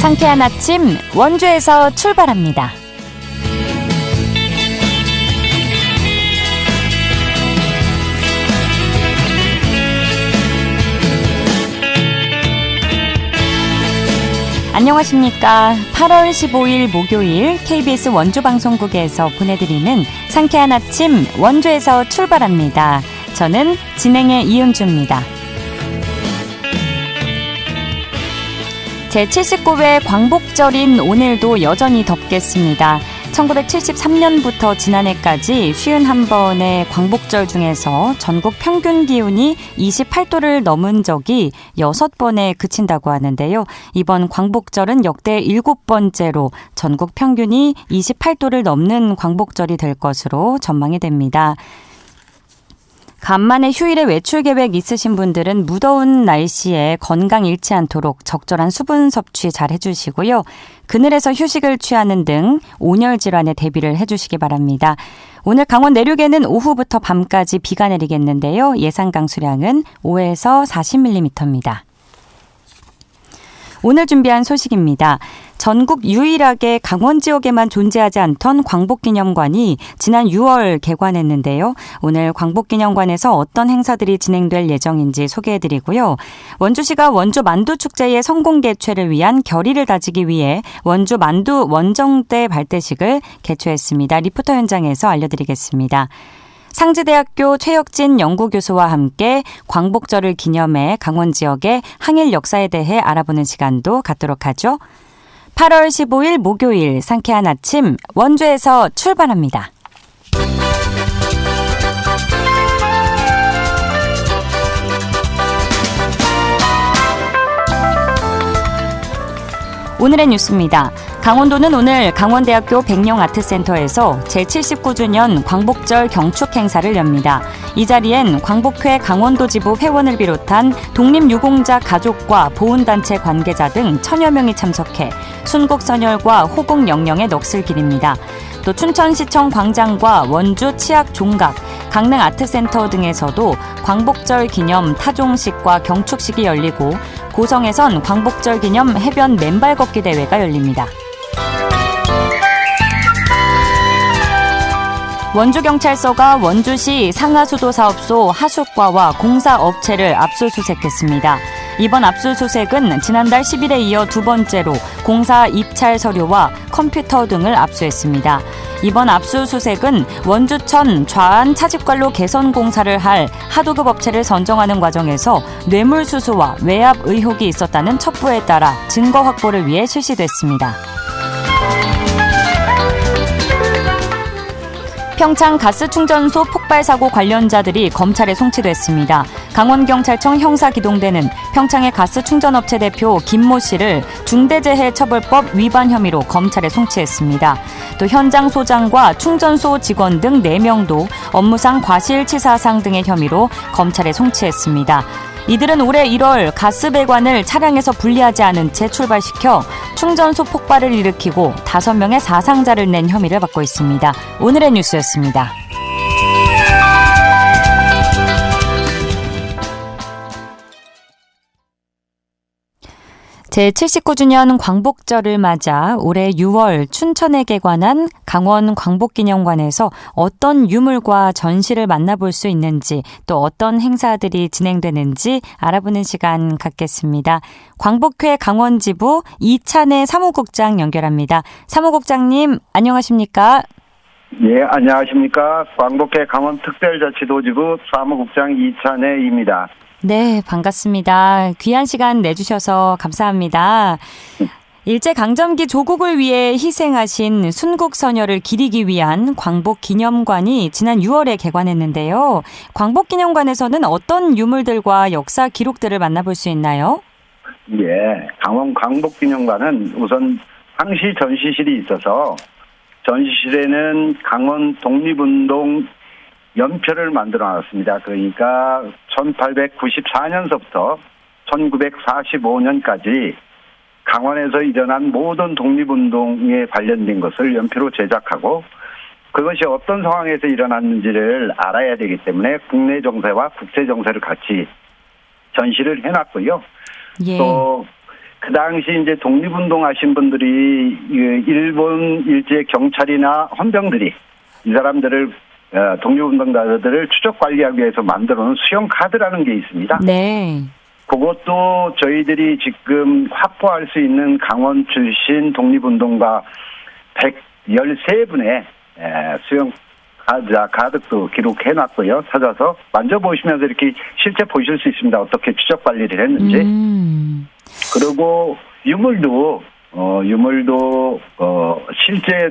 상쾌한 아침 원주에서 출발합니다. 안녕하십니까. 8월 15일 목요일 KBS 원주방송국에서 보내드리는 상쾌한 아침 원주에서 출발합니다. 저는 진행의 이은주입니다. 제79회 광복절인 오늘도 여전히 덥겠습니다. 1973년부터 지난해까지 51번의 광복절 중에서 전국 평균 기온이 28도를 넘은 적이 6번에 그친다고 하는데요. 이번 광복절은 역대 7번째로 전국 평균이 28도를 넘는 광복절이 될 것으로 전망이 됩니다. 간만에 휴일에 외출 계획 있으신 분들은 무더운 날씨에 건강 잃지 않도록 적절한 수분 섭취 잘 해주시고요. 그늘에서 휴식을 취하는 등 온열 질환에 대비를 해주시기 바랍니다. 오늘 강원 내륙에는 오후부터 밤까지 비가 내리겠는데요. 예상 강수량은 5에서 40mm입니다. 오늘 준비한 소식입니다. 전국 유일하게 강원 지역에만 존재하지 않던 광복기념관이 지난 6월 개관했는데요. 오늘 광복기념관에서 어떤 행사들이 진행될 예정인지 소개해드리고요. 원주시가 원주 만두축제의 성공 개최를 위한 결의를 다지기 위해 원주 만두 원정대 발대식을 개최했습니다. 리포터 현장에서 알려드리겠습니다. 상지대학교 최혁진 연구교수와 함께 광복절을 기념해 강원 지역의 항일 역사에 대해 알아보는 시간도 갖도록 하죠. 8월 15일 목요일 상쾌한 아침 원주에서 출발합니다. 오늘의 뉴스입니다. 강원도는 오늘 강원대학교 백령아트센터에서 제79주년 광복절 경축 행사를 엽니다. 이 자리엔 광복회 강원도 지부 회원을 비롯한 독립유공자 가족과 보훈단체 관계자 등 1000여 명이 참석해 순국선열과 호국영령의 넋을 기립니다. 또 춘천시청 광장과 원주 치악 종각, 강릉 아트센터 등에서도 광복절 기념 타종식과 경축식이 열리고 고성에선 광복절 기념 해변 맨발 걷기 대회가 열립니다. 원주경찰서가 원주시 상하수도사업소 하숙과와 공사업체를 압수수색했습니다. 이번 압수수색은 지난달 10일에 이어 두 번째로 공사 입찰 서류와 컴퓨터 등을 압수했습니다. 이번 압수수색은 원주천 좌안 차집관로 개선 공사를 할 하도급 업체를 선정하는 과정에서 뇌물수수와 외압 의혹이 있었다는 첩보에 따라 증거 확보를 위해 실시됐습니다. 평창 가스충전소 폭발 사고 관련자들이 검찰에 송치됐습니다. 강원경찰청 형사기동대는 평창의 가스충전업체 대표 김모 씨를 중대재해처벌법 위반 혐의로 검찰에 송치했습니다. 또 현장 소장과 충전소 직원 등 4명도 업무상 과실치사상 등의 혐의로 검찰에 송치했습니다. 이들은 올해 1월 가스 배관을 차량에서 분리하지 않은 채 출발시켜 충전소 폭발을 일으키고 5명의 사상자를 낸 혐의를 받고 있습니다. 오늘의 뉴스였습니다. 제79주년 광복절을 맞아 올해 6월 춘천에 개관한 강원 광복기념관에서 어떤 유물과 전시를 만나볼 수 있는지 또 어떤 행사들이 진행되는지 알아보는 시간 갖겠습니다. 광복회 강원지부 이찬해 사무국장 연결합니다. 사무국장님 안녕하십니까? 예, 안녕하십니까. 광복회 강원특별자치도지부 사무국장 이찬해입니다. 네, 반갑습니다. 귀한 시간 내주셔서 감사합니다. 일제강점기 조국을 위해 희생하신 순국선열을 기리기 위한 광복기념관이 지난 6월에 개관했는데요. 광복기념관에서는 어떤 유물들과 역사 기록들을 만나볼 수 있나요? 예, 강원 광복기념관은 우선 항시 전시실이 있어서 전시실에는 강원 독립운동 연표를 만들어 놨습니다. 그러니까 1894년서부터 1945년까지 강원에서 일어난 모든 독립운동에 관련된 것을 연표로 제작하고 그것이 어떤 상황에서 일어났는지를 알아야 되기 때문에 국내 정세와 국제 정세를 같이 전시를 해놨고요. 예. 또 그 당시 이제 독립운동 하신 분들이 일본 일제 경찰이나 헌병들이 이 사람들을 독립운동가들을 추적 관리하기 위해서 만들어 놓은 수용 카드라는 게 있습니다. 네. 그것도 저희들이 지금 확보할 수 있는 강원 출신 독립운동가 113분의 수용 가득도 기록해놨고요. 찾아서 만져보시면서 이렇게 실제 보실 수 있습니다. 어떻게 추적 관리를 했는지. 그리고 유물도 실제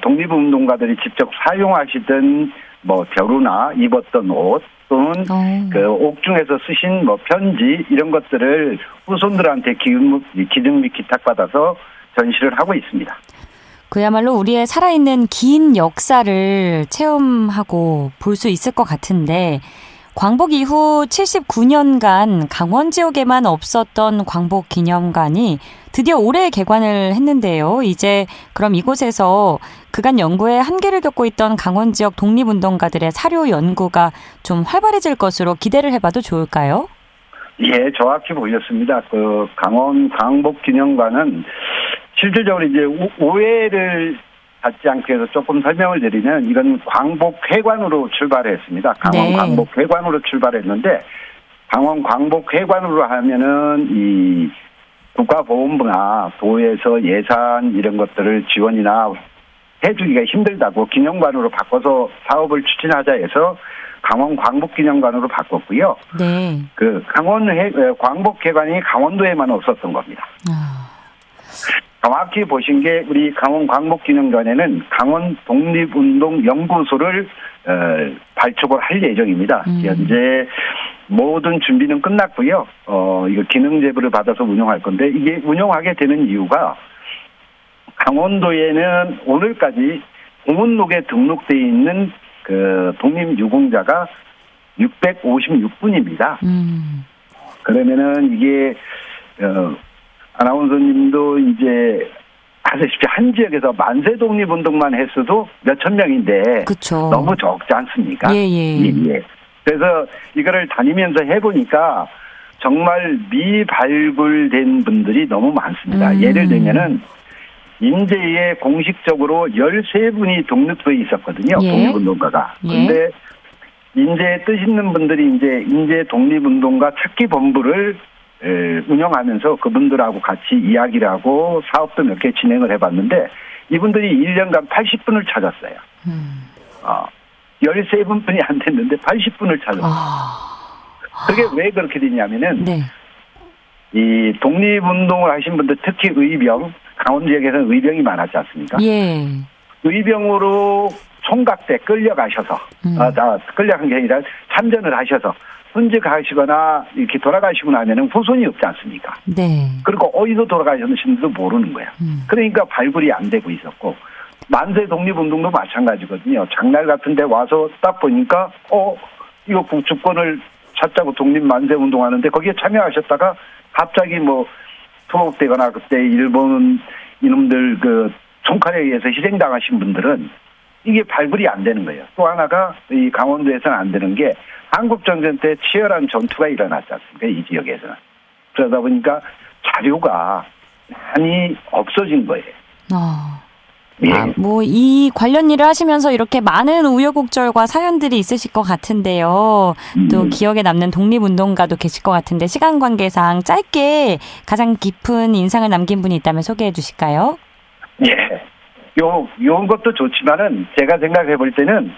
독립운동가들이 직접 사용하시던 뭐 벼루나 입었던 옷 또는 그 옥중에서 쓰신 뭐 편지 이런 것들을 후손들한테 기증 및 기탁받아서 전시를 하고 있습니다. 그야말로 우리의 살아있는 긴 역사를 체험하고 볼 수 있을 것 같은데 광복 이후 79년간 강원 지역에만 없었던 광복기념관이 드디어 올해 개관을 했는데요. 이제 그럼 이곳에서 그간 연구에 한계를 겪고 있던 강원 지역 독립운동가들의 사료 연구가 좀 활발해질 것으로 기대를 해봐도 좋을까요? 예, 정확히 보셨습니다. 그 강원 광복기념관은 실질적으로 이제 오해를 받지 않기 위해서 조금 설명을 드리면 이건 광복회관으로 출발했습니다. 강원 네. 광복회관으로 출발했는데 강원 광복회관으로 하면은 이 국가보훈부나 도에서 예산 이런 것들을 지원이나 해주기가 힘들다고 기념관으로 바꿔서 사업을 추진하자 해서 강원 광복기념관으로 바꿨고요. 네. 그 광복회관이 강원도에만 없었던 겁니다. 정확히 보신 게 우리 강원 광복기념관에는 강원 독립운동연구소를 발족을 할 예정입니다. 현재 모든 준비는 끝났고요. 이거 기능 제보를 받아서 운영할 건데 이게 운영하게 되는 이유가 강원도에는 오늘까지 공문록에 등록되어 있는 그 독립유공자가 656분입니다. 그러면은 이게 아나운서님도 이제 아시다시피 한 지역에서 만세 독립운동만 했어도 몇천 명인데 그쵸. 너무 적지 않습니까? 예. 그래서 이거를 다니면서 해보니까 정말 미발굴된 분들이 너무 많습니다. 예를 들면은 인제에 공식적으로 13분이 독립도에 있었거든요. 예. 독립운동가가. 근데 인제에 뜻 있는 분들이 이제 인제 독립운동가 찾기 본부를 운영하면서 그분들하고 같이 이야기를 하고 사업도 몇 개 진행을 해봤는데 이분들이 1년간 80분을 찾았어요. 13분뿐이 안 됐는데 80분을 찾았어요. 그게 왜 그렇게 되냐면은 네. 이 독립운동을 하신 분들 특히 의병, 강원 지역에서는 의병이 많았지 않습니까? 예. 의병으로 총각 때 끌려가셔서 끌려간 게 아니라 참전을 하셔서 훈직하시거나 이렇게 돌아가시고 나면은 후손이 없지 않습니까? 네. 그리고 어디서 돌아가셨는지도 모르는 거야. 그러니까 발굴이 안 되고 있었고 만세 독립운동도 마찬가지거든요. 장날 같은 데 와서 딱 보니까 이거 주권을 찾자고 독립 만세 운동하는데 거기에 참여하셨다가 갑자기 뭐 투옥되거나 그때 일본 이놈들 그 총칼에 의해서 희생당하신 분들은 이게 발굴이 안 되는 거예요. 또 하나가 이 강원도에서는 안 되는 게 한국전쟁 때 치열한 전투가 일어났지 않습니까? 이 지역에서는. 그러다 보니까 자료가 많이 없어진 거예요. 예. 뭐 이 관련 일을 하시면서 이렇게 많은 우여곡절과 사연들이 있으실 것 같은데요. 또 기억에 남는 독립운동가도 계실 것 같은데 시간 관계상 짧게 가장 깊은 인상을 남긴 분이 있다면 소개해 주실까요? 예. 요 것도 좋지만은 제가 생각해 볼 때는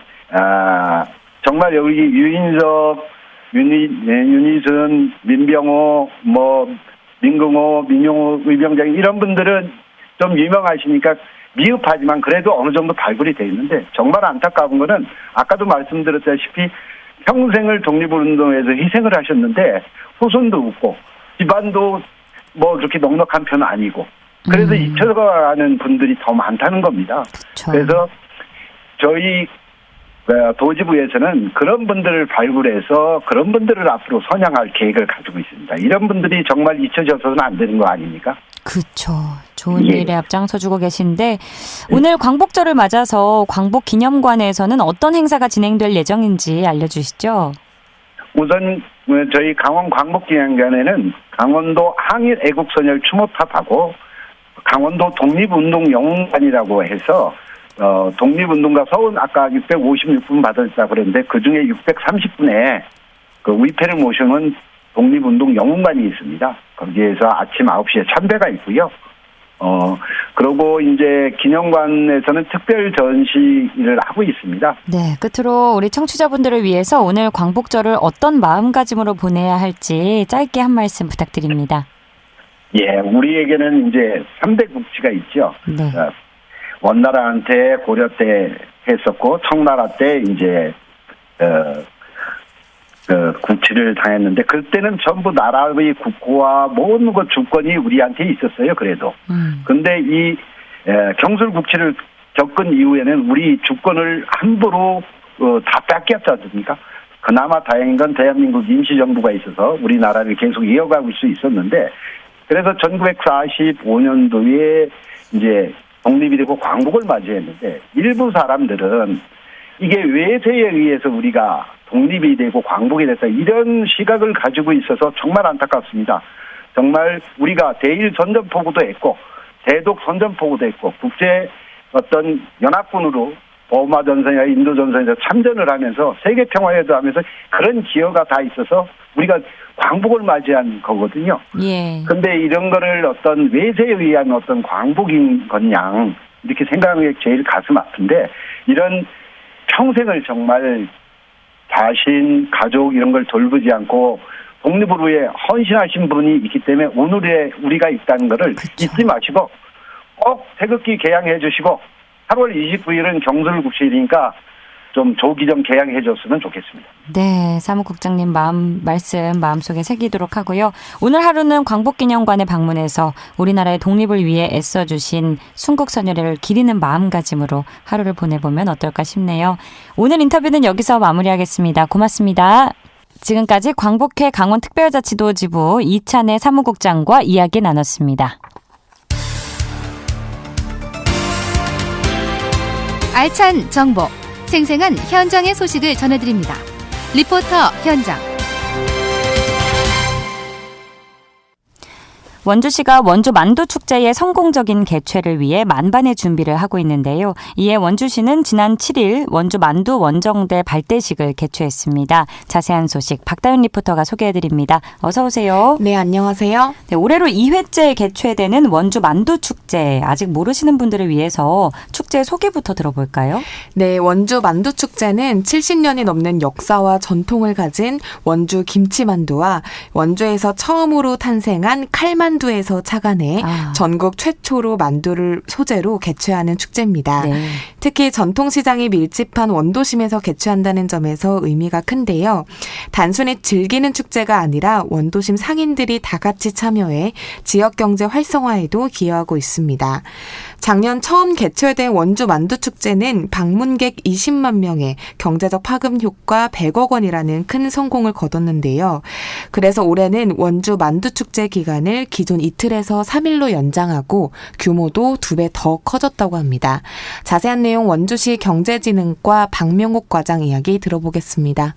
정말 여기 유인석, 윤희순, 민병호, 뭐 민경호, 민용호 의병장 이런 분들은 좀 유명하시니까 미흡하지만 그래도 어느 정도 발굴이 돼 있는데 정말 안타까운 거는 아까도 말씀드렸다시피 평생을 독립운동에서 희생을 하셨는데 후손도 없고 집안도 뭐 그렇게 넉넉한 편은 아니고 그래서 잊혀가는 분들이 더 많다는 겁니다. 그쵸. 그래서 저희 도지부에서는 그런 분들을 발굴해서 그런 분들을 앞으로 선양할 계획을 가지고 있습니다. 이런 분들이 정말 잊혀져서는 안 되는 거 아닙니까? 그렇죠. 좋은 일에 앞장서주고 계신데 오늘 광복절을 맞아서 광복기념관에서는 어떤 행사가 진행될 예정인지 알려주시죠. 우선 저희 강원 광복기념관에는 강원도 항일 애국선열 추모탑하고 강원도 독립운동영웅관이라고 해서 독립운동가 서원 아까 656분 받았다고 그랬는데 그중에 630분에 그 위패를 모시는 독립운동영웅관이 있습니다. 거기에서 아침 9시에 참배가 있고요. 그러고 이제 기념관에서는 특별 전시를 하고 있습니다. 네, 끝으로 우리 청취자분들을 위해서 오늘 광복절을 어떤 마음가짐으로 보내야 할지 짧게 한 말씀 부탁드립니다. 예, 우리에게는 이제 3대 국치가 있죠. 네. 원나라한테 고려 때 했었고 청나라 때 이제 국치를 당했는데 그때는 전부 나라의 국고와 모든 것 주권이 우리한테 있었어요. 그래도. 근데 이 경술 국치를 겪은 이후에는 우리 주권을 함부로 다 뺏겼지 않습니까? 그나마 다행인 건 대한민국 임시정부가 있어서 우리나라를 계속 이어가고 수 있었는데 그래서 1945년도에 이제 독립이 되고 광복을 맞이했는데 일부 사람들은 이게 외세에 의해서 우리가 독립이 되고 광복이 됐다 이런 시각을 가지고 있어서 정말 안타깝습니다. 정말 우리가 대일 선전포고도 했고 대독 선전포고도 했고 국제 어떤 연합군으로 버마 전선이나 인도 전선에서 참전을 하면서 세계 평화에도 하면서 그런 기여가 다 있어서 우리가 광복을 맞이한 거거든요. 예. 근데 이런 거를 어떤 외세에 의한 어떤 광복인 것냥 이렇게 생각하는 게 제일 가슴 아픈데 이런 평생을 정말 자신, 가족 이런 걸 돌보지 않고 독립을 위해 헌신하신 분이 있기 때문에 오늘의 우리가 있다는 거를 잊지 마시고 꼭 태극기 개양해 주시고 8월 29일은 경술국시일이니까 좀 조기 좀 개양해 줬으면 좋겠습니다. 네, 사무국장님 말씀 마음속에 새기도록 하고요. 오늘 하루는 광복기념관에 방문해서 우리나라의 독립을 위해 애써주신 순국선열을 기리는 마음가짐으로 하루를 보내보면 어떨까 싶네요. 오늘 인터뷰는 여기서 마무리하겠습니다. 고맙습니다. 지금까지 광복회 강원특별자치도지부 이찬혜 사무국장과 이야기 나눴습니다. 알찬 정보, 생생한 현장의 소식을 전해드립니다. 리포터 현장. 원주시가 원주 만두축제의 성공적인 개최를 위해 만반의 준비를 하고 있는데요. 이에 원주시는 지난 7일 원주 만두 원정대 발대식을 개최했습니다. 자세한 소식 박다윤 리포터가 소개해드립니다. 어서 오세요. 네, 안녕하세요. 네, 올해로 2회째 개최되는 원주 만두축제. 아직 모르시는 분들을 위해서 축제 소개부터 들어볼까요? 네, 원주 만두축제는 70년이 넘는 역사와 전통을 가진 원주 김치만두와 원주에서 처음으로 탄생한 칼만두에서 착안해 전국 최초로 만두를 소재로 개최하는 축제입니다. 네. 특히 전통시장이 밀집한 원도심에서 개최한다는 점에서 의미가 큰데요. 단순히 즐기는 축제가 아니라 원도심 상인들이 다 같이 참여해 지역경제 활성화에도 기여하고 있습니다. 작년 처음 개최된 원주 만두축제는 방문객 20만 명에 경제적 파급 효과 100억 원이라는 큰 성공을 거뒀는데요. 그래서 올해는 원주 만두축제 기간을 기존 이틀에서 3일로 연장하고 규모도 2배 더 커졌다고 합니다. 자세한 내용 원주시 경제진흥과 박명옥 과장 이야기 들어보겠습니다.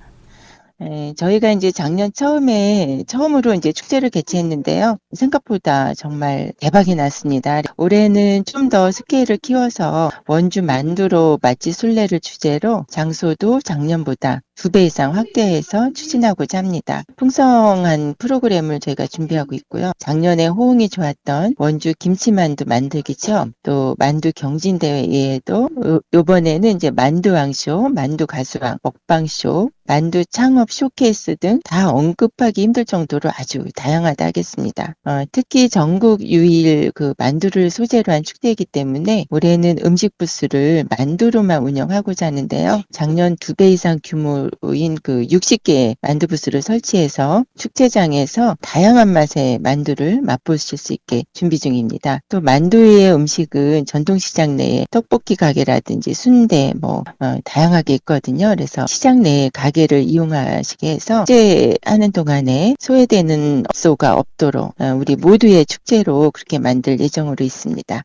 네, 저희가 이제 작년 처음으로 이제 축제를 개최했는데요. 생각보다 정말 대박이 났습니다. 올해는 좀 더 스케일을 키워서 원주 만두로 맛집 순례를 주제로 장소도 작년보다 2배 이상 확대해서 추진하고자 합니다. 풍성한 프로그램을 저희가 준비하고 있고요. 작년에 호응이 좋았던 원주 김치만두 만들기 체험, 또 만두 경진대회 외에도 이번에는 이제 만두왕쇼, 만두가수왕, 먹방쇼, 만두 창업 쇼케이스 등 다 언급하기 힘들 정도로 아주 다양하다 하겠습니다. 특히 전국 유일 그 만두를 소재로 한 축제이기 때문에 올해는 음식 부스를 만두로만 운영하고자 하는데요. 작년 2배 이상 규모인 그 60개의 만두 부스를 설치해서 축제장에서 다양한 맛의 만두를 맛보실 수 있게 준비 중입니다. 또 만두의 음식은 전통시장 내에 떡볶이 가게라든지 순대 다양하게 있거든요. 그래서 시장 내에 가게를 이용하시게 해서 축제하는 동안에 소외되는 업소가 없도록 우리 모두의 축제로 그렇게 만들 예정으로 있습니다.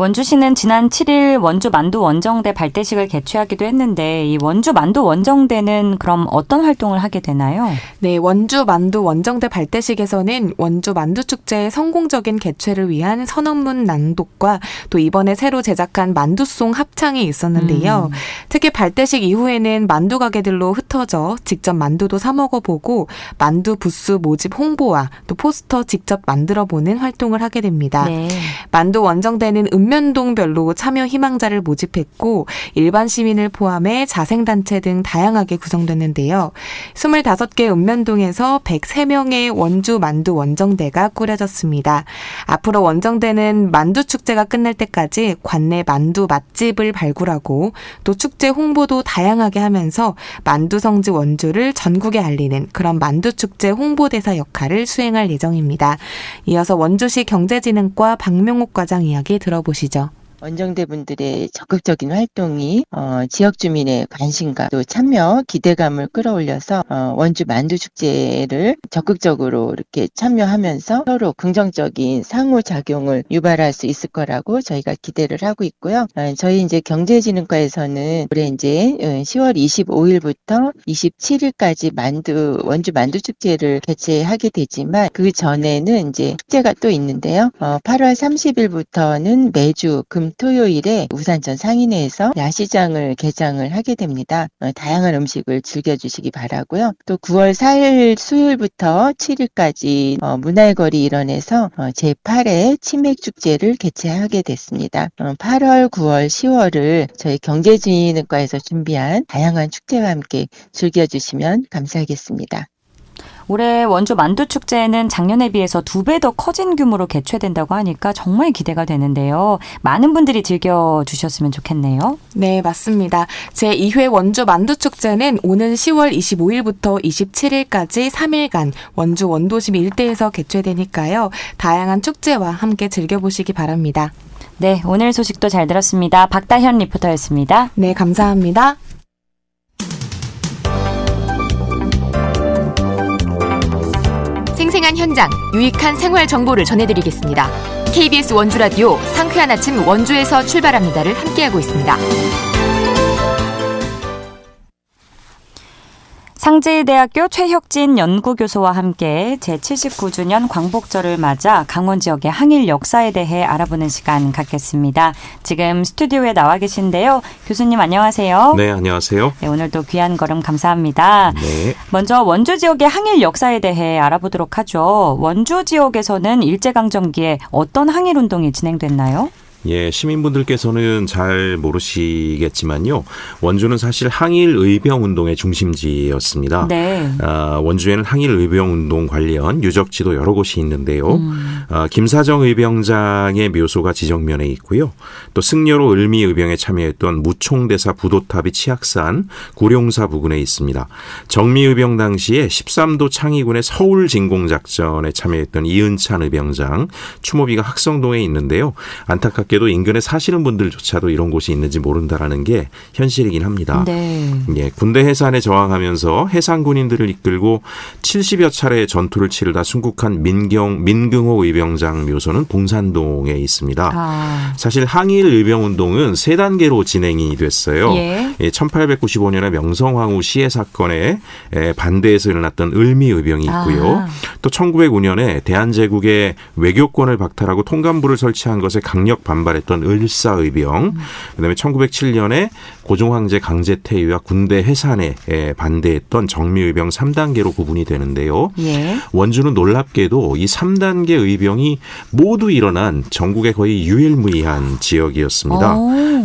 원주시는 지난 7일 원주 만두 원정대 발대식을 개최하기도 했는데 이 원주 만두 원정대는 그럼 어떤 활동을 하게 되나요? 네, 원주 만두 원정대 발대식에서는 원주 만두축제의 성공적인 개최를 위한 선언문 낭독과 또 이번에 새로 제작한 만두송 합창이 있었는데요. 특히 발대식 이후에는 만두 가게들로 흩어져 직접 만두도 사 먹어보고 만두 부스 모집 홍보와 또 포스터 직접 만들어보는 활동을 하게 됩니다. 네. 만두 원정대는 읍면동별로 참여 희망자를 모집했고 일반 시민을 포함해 자생단체 등 다양하게 구성됐는데요. 25개 읍면동에서 103명의 원주 만두 원정대가 꾸려졌습니다. 앞으로 원정대는 만두 축제가 끝날 때까지 관내 만두 맛집을 발굴하고 또 축제 홍보도 다양하게 하면서 만두 성지 원주를 전국에 알리는 그런 만두 축제 홍보대사 역할을 수행할 예정입니다. 이어서 원주시 경제진흥과 박명옥 과장 이야기 들어보시죠. 원정대 분들의 적극적인 활동이 지역 주민의 관심과 또 참여, 기대감을 끌어올려서 원주 만두축제를 적극적으로 이렇게 참여하면서 서로 긍정적인 상호작용을 유발할 수 있을 거라고 저희가 기대를 하고 있고요. 저희 이제 경제진흥과에서는 올해 이제 10월 25일부터 27일까지 원주 만두축제를 개최하게 되지만 그 전에는 이제 축제가 또 있는데요. 8월 30일부터는 매주 토요일에 우산천 상인회에서 야시장을 개장을 하게 됩니다. 다양한 음식을 즐겨주시기 바라고요. 또 9월 4일 수요일부터 7일까지 문화의거리 일원에서 제8회 치맥축제를 개최하게 됐습니다. 8월, 9월, 10월을 저희 경제진흥과에서 준비한 다양한 축제와 함께 즐겨주시면 감사하겠습니다. 올해 원주 만두축제는 작년에 비해서 2배 더 커진 규모로 개최된다고 하니까 정말 기대가 되는데요. 많은 분들이 즐겨주셨으면 좋겠네요. 네, 맞습니다. 제2회 원주 만두축제는 오는 10월 25일부터 27일까지 3일간 원주 원도심 일대에서 개최되니까요. 다양한 축제와 함께 즐겨보시기 바랍니다. 네, 오늘 소식도 잘 들었습니다. 박다현 리포터였습니다. 네, 감사합니다. 생생한 현장, 유익한 생활 정보를 전해드리겠습니다. KBS 원주라디오 상쾌한 아침 원주에서 출발합니다를 함께하고 있습니다. 상지대학교 최혁진 연구교수와 함께 제79주년 광복절을 맞아 강원 지역의 항일 역사에 대해 알아보는 시간 갖겠습니다. 지금 스튜디오에 나와 계신데요. 교수님 안녕하세요. 네, 안녕하세요. 네, 오늘도 귀한 걸음 감사합니다. 네. 먼저 원주 지역의 항일 역사에 대해 알아보도록 하죠. 원주 지역에서는 일제강점기에 어떤 항일 운동이 진행됐나요? 예, 시민분들께서는 잘 모르시겠지만요. 원주는 사실 항일 의병 운동의 중심지였습니다. 네. 원주에는 항일 의병 운동 관련 유적지도 여러 곳이 있는데요. 김사정 의병장의 묘소가 지정면에 있고요. 또 승려로 을미 의병에 참여했던 무총대사 부도탑이 치악산 구룡사 부근에 있습니다. 정미 의병 당시에 13도 창의군의 서울 진공작전에 참여했던 이은찬 의병장 추모비가 학성동에 있는데요. 안타깝게도 인근에 사시는 분들조차도 이런 곳이 있는지 모른다라는 게 현실이긴 합니다. 네. 예, 군대 해산에 저항하면서 해상 군인들을 이끌고 70여 차례의 전투를 치르다 순국한 민경호 의병장 묘소는 봉산동에 있습니다. 사실 항일 의병 운동은 3단계로 진행이 됐어요. 예. 1895년에 명성황후 시해 사건에 반대해서 일어났던 을미 의병이 있고요. 또 1905년에 대한제국의 외교권을 박탈하고 통감부를 설치한 것에 강력 반발했던 을사의병, 그다음에 1907년에 고종황제 강제퇴위와 군대 해산에 반대했던 정미의병 3단계로 구분이 되는데요. 예. 원주는 놀랍게도 이 3단계 의병이 모두 일어난 전국의 거의 유일무이한 지역이었습니다.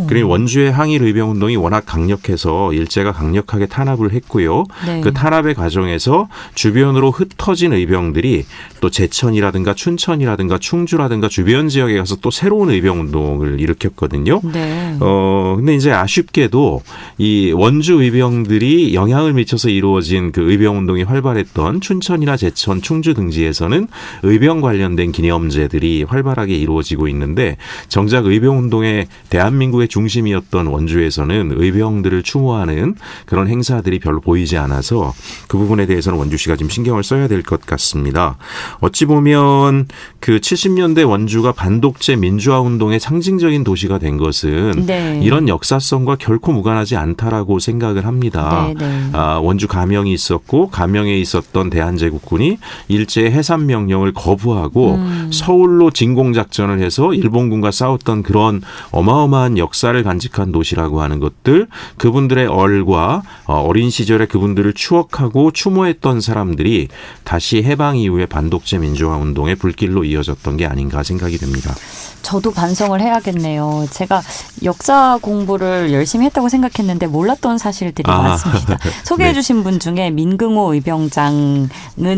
그리고 원주의 항일 의병 운동이 워낙 강력해서 일제가 강력하게 탄압을 했고요. 네. 그 탄압의 과정에서 주변으로 흩어진 의병들이 또 제천이라든가 춘천이라든가 충주라든가 주변 지역에 가서 또 새로운 의병 운동을 일으켰거든요. 네. 근데 이제 아쉽게도 이 원주 의병들이 영향을 미쳐서 이루어진 그 의병 운동이 활발했던 춘천이나 제천, 충주 등지에서는 의병 관련된 기념제들이 활발하게 이루어지고 있는데 정작 의병 운동의 대한민국의 중심이었던 원주에서는 의병들을 추모하는 그런 행사들이 별로 보이지 않아서 그 부분에 대해서는 원주시가 좀 신경을 써야 될 것 같습니다. 어찌 보면 그 70년대 원주가 반독재 민주화 운동의 의병의 상징적인 도시가 된 것은 네. 이런 역사성과 결코 무관하지 않다라고 생각을 합니다. 네, 네. 원주 감영이 있었고 감영에 있었던 대한제국군이 일제의 해산 명령을 거부하고 서울로 진공작전을 해서 일본군과 싸웠던 그런 어마어마한 역사를 간직한 도시라고 하는 것들, 그분들의 얼과 어린 시절에 그분들을 추억하고 추모했던 사람들이 다시 해방 이후에 반독재 민주화 운동의 불길로 이어졌던 게 아닌가 생각이 됩니다. 저도 반성을 해야겠네요. 제가 역사 공부를 열심히 했다고 생각했는데 몰랐던 사실들이 많습니다. 소개해 네. 주신 분 중에 민긍호 의병장은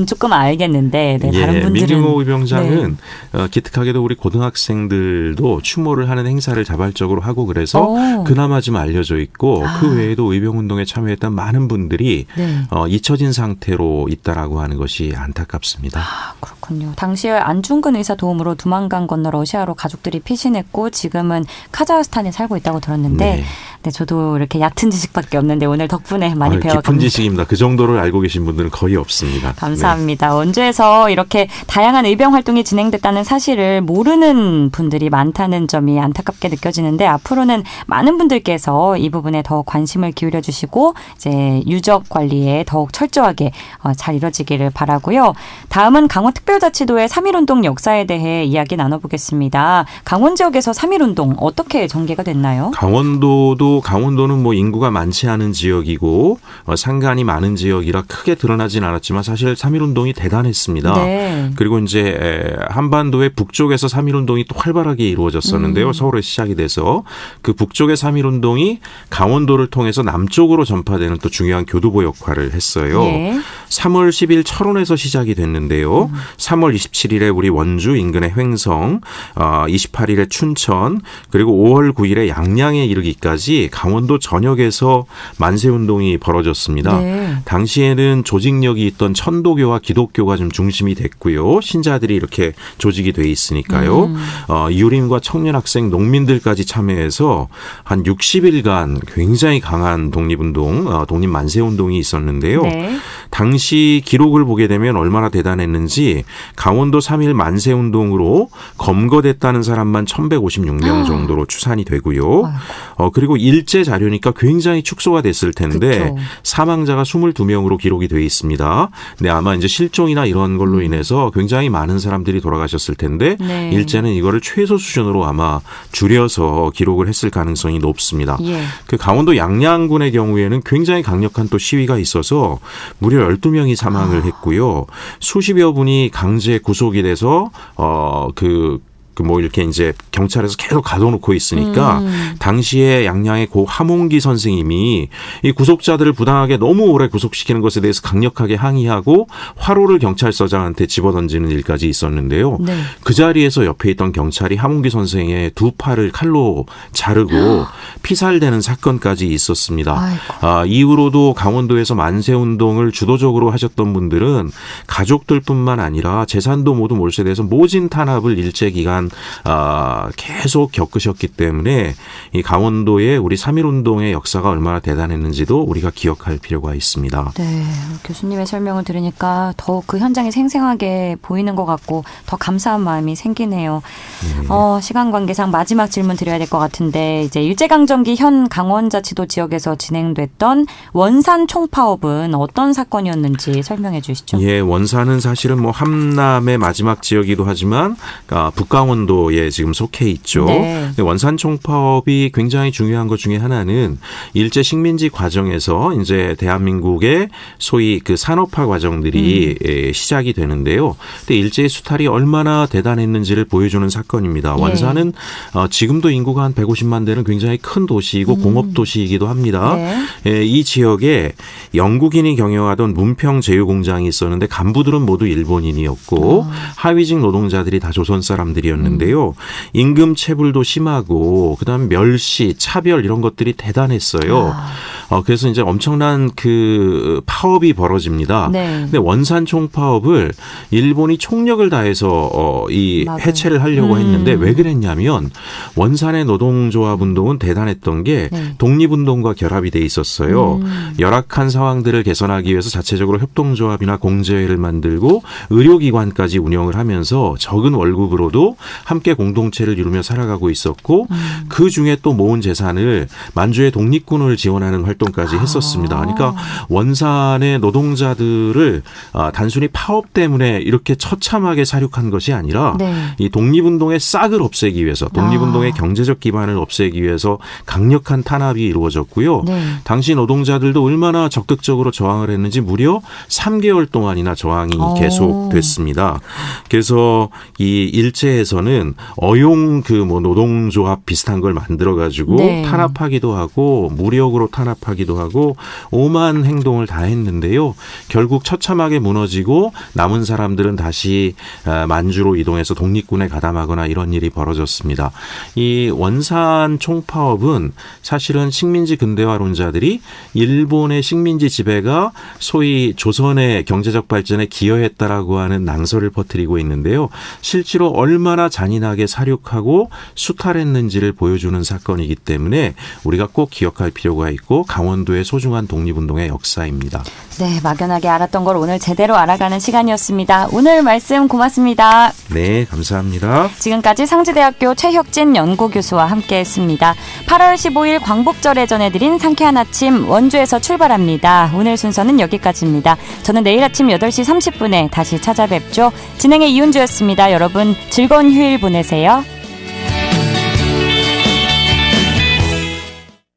조금 알겠는데 네, 다른 분들은. 민긍호 의병장은 기특하게도 우리 고등학생들도 추모를 하는 행사를 자발적으로 하고 그래서 그나마 좀 알려져 있고 그 외에도 의병운동에 참여했던 많은 분들이 네. 잊혀진 상태로 있다라고 하는 것이 안타깝습니다. 그렇군요. 당시에 안중근 의사 도움으로 두만강 건너 러시아로 가족들이 피신했고 지금은 카자흐스탄에 살고 있다고 들었는데 네, 저도 이렇게 얕은 지식밖에 없는데 오늘 덕분에 많이 배워갑니다. 깊은 지식입니다. 그 정도를 알고 계신 분들은 거의 없습니다. 감사합니다. 네. 원주에서 이렇게 다양한 의병 활동이 진행됐다는 사실을 모르는 분들이 많다는 점이 안타깝게 느껴지는데 앞으로는 많은 분들께서 이 부분에 더 관심을 기울여 주시고 이제 유적 관리에 더욱 철저하게 잘 이뤄지기를 바라고요. 다음은 강원특별자치도의 3.1운동 역사에 대해 이야기 나눠보겠습니다. 강원 지역에서 3.1운동 어떻게 전개가 됐나요? 강원도는 뭐 인구가 많지 않은 지역이고 산간이 많은 지역이라 크게 드러나진 않았지만 사실 3.1운동이 대단했습니다. 네. 그리고 이제 한반도의 북쪽에서 3.1운동이 또 활발하게 이루어졌었는데요. 서울에 시작이 돼서 그 북쪽의 3.1운동이 강원도를 통해서 남쪽으로 전파되는 또 중요한 교두보 역할을 했어요. 네. 3월 10일 철원에서 시작이 됐는데요. 3월 27일에 우리 원주 인근의 횡성, 28일에 춘천, 그리고 5월 9일에 양양에 이르기까지 강원도 전역에서 만세운동이 벌어졌습니다. 네. 당시에는 조직력이 있던 천도교와 기독교가 좀 중심이 됐고요. 신자들이 이렇게 조직이 돼 있으니까요. 유림과 청년학생, 농민들까지 참여해서 한 60일간 굉장히 강한 독립운동, 독립만세운동이 있었는데요. 네. 당시 기록을 보게 되면 얼마나 대단했는지 강원도 3.1 만세운동으로 검거됐다는 사람만 1,156명 정도로 추산이 되고요. 그리고 일제 자료니까 굉장히 축소가 됐을 텐데 그쵸. 사망자가 22명으로 기록이 돼 있습니다. 근데 아마 이제 실종이나 이런 걸로 인해서 굉장히 많은 사람들이 돌아가셨을 텐데 네. 일제는 이거를 최소 수준으로 아마 줄여서 기록을 했을 가능성이 높습니다. 예. 그 강원도 양양군의 경우에는 굉장히 강력한 또 시위가 있어서 무려 12명이 사망을 했고요. 수십여 분이 강제 구속이 돼서 뭐 이렇게 이제 경찰에서 계속 가둬놓고 있으니까 당시에 양양의 고 함홍기 선생님이 이 구속자들을 부당하게 너무 오래 구속시키는 것에 대해서 강력하게 항의하고 화로를 경찰서장한테 집어던지는 일까지 있었는데요. 네. 그 자리에서 옆에 있던 경찰이 함홍기 선생의 두 팔을 칼로 자르고 피살되는 사건까지 있었습니다. 이후로도 강원도에서 만세운동을 주도적으로 하셨던 분들은 가족들뿐만 아니라 재산도 모두 몰수돼서 모진 탄압을 일제 기간 계속 겪으셨기 때문에 이 강원도의 우리 3.1운동의 역사가 얼마나 대단했는지도 우리가 기억할 필요가 있습니다. 네, 교수님의 설명을 들으니까 더욱 그 현장이 생생하게 보이는 것 같고 더 감사한 마음이 생기네요. 네. 시간 관계상 마지막 질문 드려야 될 것 같은데 이제 일제강점기 현 강원자치도 지역에서 진행됐던 원산 총파업은 어떤 사건이었는지 설명해 주시죠. 예, 원산은 사실은 뭐 함남의 마지막 지역이기도 하지만 북강원 도에 지금 속해 있죠. 네. 원산 총파업이 굉장히 중요한 것 중에 하나는 일제 식민지 과정에서 이제 대한민국의 소위 그 산업화 과정들이 시작이 되는데요. 근데 일제의 수탈이 얼마나 대단했는지를 보여주는 사건입니다. 원산은 지금도 인구가 한 150만 되는 굉장히 큰 도시이고 공업 도시이기도 합니다. 네. 이 지역에 영국인이 경영하던 문평 제휴공장이 있었는데 간부들은 모두 일본인이었고 하위직 노동자들이 다 조선 사람들이었는데 인데요. 임금 체불도 심하고 그다음에 멸시, 차별 이런 것들이 대단했어요. 그래서 이제 엄청난 그 파업이 벌어집니다. 네. 근데 원산 총파업을 일본이 총력을 다해서 이 맞아요. 해체를 하려고 했는데 왜 그랬냐면 원산의 노동조합 운동은 대단했던 게 네. 독립운동과 결합이 돼 있었어요. 열악한 상황들을 개선하기 위해서 자체적으로 협동조합이나 공제회를 만들고 의료기관까지 운영을 하면서 적은 월급으로도 함께 공동체를 이루며 살아가고 있었고 그중에 또 모은 재산을 만주의 독립군을 지원하는 활동까지 했었습니다. 그러니까 원산의 노동자들을 단순히 파업 때문에 이렇게 처참하게 사륙한 것이 아니라 네. 이 독립운동의 싹을 없애기 위해서 독립운동의 경제적 기반을 없애기 위해서 강력한 탄압이 이루어졌고요. 네. 당시 노동자들도 얼마나 적극적으로 저항을 했는지 무려 3개월 동안이나 저항이 계속됐습니다. 그래서 이 일제에서는 어용 그 뭐 노동조합 비슷한 걸 만들어 가지고 네. 탄압하기도 하고 무력으로 탄압하기도 하고 오만 행동을 다 했는데요. 결국 처참하게 무너지고 남은 사람들은 다시 만주로 이동해서 독립군에 가담하거나 이런 일이 벌어졌습니다. 이 원산 총파업은 사실은 식민지 근대화론자들이 일본의 식민지 지배가 소위 조선의 경제적 발전에 기여했다라고 하는 낭설을 퍼뜨리고 있는데요. 실제로 얼마나 잔인하게 사륙하고 수탈했는지를 보여주는 사건이기 때문에 우리가 꼭 기억할 필요가 있고 강원도의 소중한 독립운동의 역사입니다. 네, 막연하게 알았던 걸 오늘 제대로 알아가는 시간이었습니다. 오늘 말씀 고맙습니다. 네, 감사합니다. 지금까지 상지대학교 최혁진 연구교수와 함께했습니다. 8월 15일 광복절에 전해드린 상쾌한 아침 원주에서 출발합니다. 오늘 순서는 여기까지입니다. 저는 내일 아침 8시 30분에 다시 찾아뵙죠. 진행의 이은주였습니다. 여러분 즐거운 휴일 보내세요.